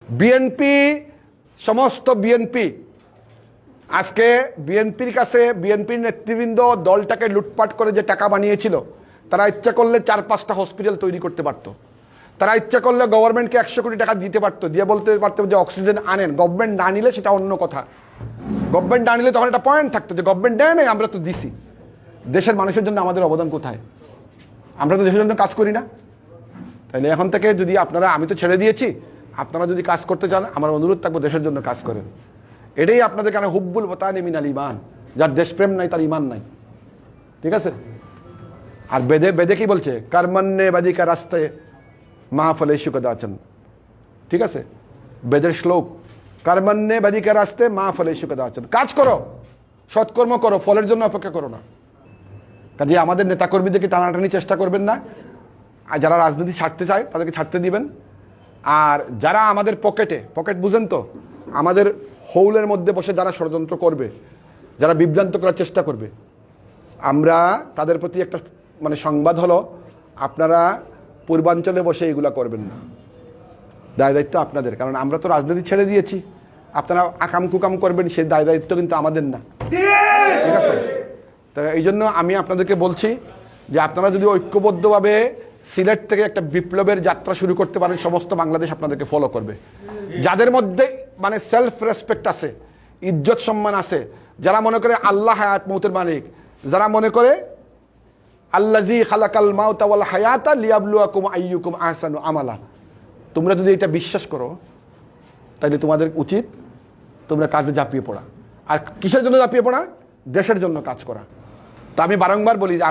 BNP সমস্ত BNP আজকে বিএনপির কাছে বিএনপির নেতৃবৃন্দ দলটাকে লুটপাট করে যে টাকা বানিয়েছিল, তারা ইচ্ছা করলে 4-5টা হসপিটাল তৈরি করতে পারত। তারা ইচ্ছা করলে গভর্নমেন্টকে 100 কোটি টাকা দিতে পারতো, দিয়ে বলতে পারতো যে অক্সিজেন আনেন। গভর্নমেন্ট না নিলে সেটা অন্য কথা। গভর্নমেন্ট না নিলে তখন একটা পয়েন্ট থাকতো যে গভর্নমেন্ট দেয় নাই, আমরা তো দিছি। দেশের মানুষের জন্য আমাদের অবদান কোথায়? আমরা তো দেশের জন্য কাজ করি না। তাহলে এখন থেকে যদি আপনারা, আমি তো ছেড়ে দিয়েছি, আপনারা যদি কাজ করতে চান, আমার অনুরোধ থাকবো দেশের জন্য কাজ করেন। এটাই আপনাদের কারণে হুব্বুল ওয়াতানি মিনাল ঈমান, যার দেশপ্রেম নাই তার ঈমান নাই। ঠিক আছে? আর বেদে কি বলছে? কর্মণ্যে বাদিকা রাস্তায় মা ফলে সুখদাচন। ঠিক আছে? বেদের শ্লোক, কর্মণ্যে বাদিকা রাস্তায় মা ফলে সুখদাচন। কাজ করো, সৎকর্ম করো, ফলের জন্য অপেক্ষা করো না। কাজে আমাদের নেতাকর্মীদেরকে টানাটানি চেষ্টা করবেন না। আর যারা রাজনীতি ছাড়তে চায় তাদেরকে ছাড়তে দিবেন। আর যারা আমাদের পকেট বুঝেন তো, আমাদের হৌলের মধ্যে বসে যারা ষড়যন্ত্র করবে, যারা বিভ্রান্ত করার চেষ্টা করবে, আমরা তাদের প্রতি একটা সংবাদ হলো, আপনারা পূর্বাঞ্চলে বসে এগুলা করবেন না। দায়িত্ব আপনাদের, কারণ আমরা তো রাজনীতি ছেড়ে দিয়েছি। আপনারা আকাম কুকাম করবেন, সেই দায়িত্ব কিন্তু আমাদের না। ঠিক আছে? তো এই জন্য আমি আপনাদেরকে বলছি যে আপনারা যদি ঐক্যবদ্ধভাবে সিলেট থেকে একটা বিপ্লবের যাত্রা শুরু করতে পারেন, সমস্ত বাংলাদেশ আপনাদেরকে ফলো করবে। যাদের মধ্যে সেলফ রেসপেক্ট আছে, ইজ্জত সম্মান আছে, যারা মনে করে আল্লাহ হায়াত মৌতের মালিক, যারা মনে করে আল্লাযী খালাকাল মাউতা ওয়াল হায়াতা লিয়াবলুয়াকুম আইয়ুকুম আহসানু আমালা, তোমরা যদি এটা বিশ্বাস করো, তাহলে তোমাদের উচিত তোমরা কাজে ঝাঁপিয়ে পড়া। আর কিসের জন্য ঝাঁপিয়ে পড়া? দেশের জন্য কাজ করা। তা আমি বারংবার বলি যে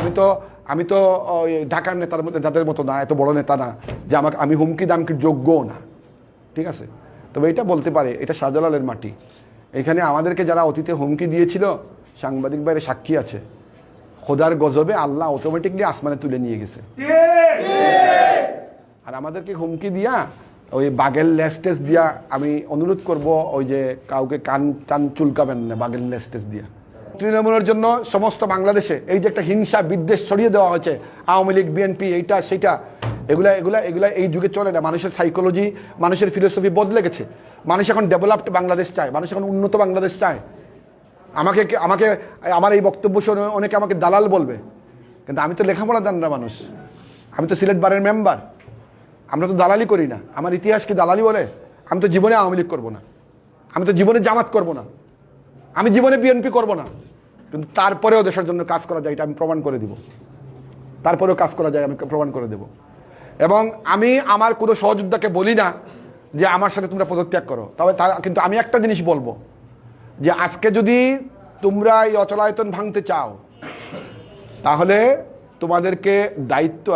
আমি তো ঢাকার নেতার মধ্যে যাদের মতো না, এত বড় নেতা না যে আমি হুমকি দামকির যোগ্যও না। ঠিক আছে? তবে এটা বলতে পারে, এটা শাহজালালের মাটি। এখানে আমাদেরকে যারা অতীতে হুমকি দিয়েছিল, সাংবাদিক বাইরে সাক্ষী আছে, খোদার গজবে আল্লাহ অটোমেটিকলি আসমানে তুলে নিয়ে গেছে। আর আমাদেরকে হুমকি দিয়া, ওই বাগের লেস্টেস দিয়া, আমি অনুরোধ করব ওই যে কাউকে কান টান চুলকাবেন না বাগের লেস্টেস দিয়া। তৃণমূলের জন্য সমস্ত বাংলাদেশে এই যে একটা হিংসা বিদ্বেষ ছড়িয়ে দেওয়া হয়েছে, আওয়ামী লীগ বিএনপি এইটা সেইটা, এগুলা এই যুগে চলে না। মানুষের সাইকোলজি, মানুষের ফিলোসফি বদলে গেছে। মানুষ এখন ডেভেলপড বাংলাদেশ চায়, মানুষ এখন উন্নত বাংলাদেশ চায়। আমাকে আমার এই বক্তব্য শুনে অনেকে আমাকে দালাল বলবে, কিন্তু আমি তো লেখাপড়া জানা মানুষ, আমি তো সিলেট বারের মেম্বার। আমরা তো দালালি করি না। আমার ইতিহাস কি দালালি বলে? আমি তো জীবনে আওয়ামী লীগ করবো না, আমি তো জীবনে জামাত করবো না, আমি জীবনে বিএনপি করবো না। কিন্তু তারপরেও দেশের জন্য কাজ করা যায়, এটা আমি প্রমাণ করে দিব। তারপরেও কাজ করা যায়, আমি প্রমাণ করে দেব। এবং আমি আমার কোনো সহযোদ্ধাকে বলি না যে আমার সাথে তোমরা পদত্যাগ করো। তবে কিন্তু আমি একটা জিনিস বলবো, যে আজকে যদি তোমরা এই অচলায়তন ভাঙতে চাও, তাহলে তোমাদেরকে দায়িত্ব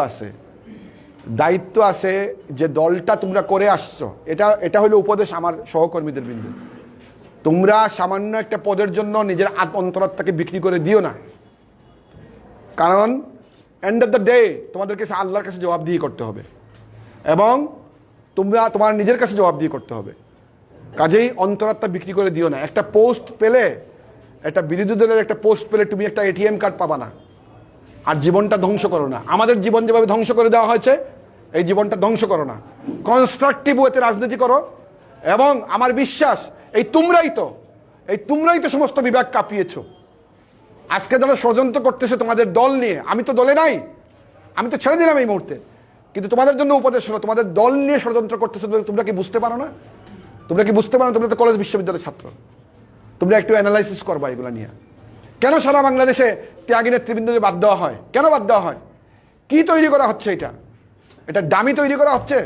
আছে যে দলটা তোমরা করে আসছো, এটা হলো উপদেশ আমার সহকর্মীদের বিন্দু। তোমরা সামান্য একটা পদের জন্য নিজের অন্তরাত্মাকে বিক্রি করে দিও না। কারণ এন্ড অফ দ্য ডে তোমাদের কাছে আল্লাহর কাছে জবাবদিহি করতে হবে, এবং তোমার নিজের কাছে জবাবদিহি করতে হবে। কাজেই অন্তরাত্মা বিক্রি করে দিও না। একটা পোস্ট পেলে, একটা বিরোধী দলের একটা পোস্ট পেলে তুমি একটা এটিএম কার্ড পাবা না। আর জীবনটা ধ্বংস করো না। আমাদের জীবন যেভাবে ধ্বংস করে দেওয়া হয়েছে, এই জীবনটা ধ্বংস করো না। কনস্ট্রাকটিভ ওয়েতে রাজনীতি করো। এবং আমার বিশ্বাস, এই তোমরাই তো সমস্ত বিভাগ কাঁপিয়েছ। আজকে যারা ষড়যন্ত্র করতেছে তোমাদের দল নিয়ে, আমি তো দলে নাই, আমি তো ছেড়ে দিলাম এই মুহূর্তে, কিন্তু তোমাদের জন্য উপদেশ হলো, তোমাদের দল নিয়ে ষড়যন্ত্র করতেছে। তোমরা কি বুঝতে পারো না? তোমরা তো কলেজ বিশ্ববিদ্যালয়ের ছাত্র। তোমরা একটু অ্যানালাইসিস করবা এগুলো নিয়ে। কেন সারা বাংলাদেশে ত্যাগী নেতৃবৃন্দদের বাদ দেওয়া হয়? কেন বাদ দেওয়া হয়? কি তৈরি করা হচ্ছে? এটা ডামি তৈরি করা হচ্ছে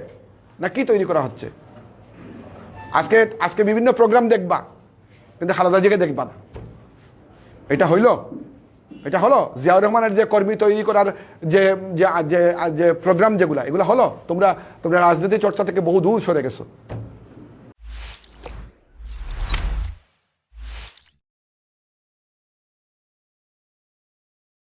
না কি তৈরি করা হচ্ছে? আজকে বিভিন্ন প্রোগ্রাম দেখবা, কিন্তু খালেদা জিয়াকে দেখবা না। এটা হলো জিয়াউর রহমানের যে কর্মী তৈরি করার যে প্রোগ্রাম, এগুলো হলো। তোমরা রাজনীতি চর্চা থেকে বহু দূর সরে গেছো।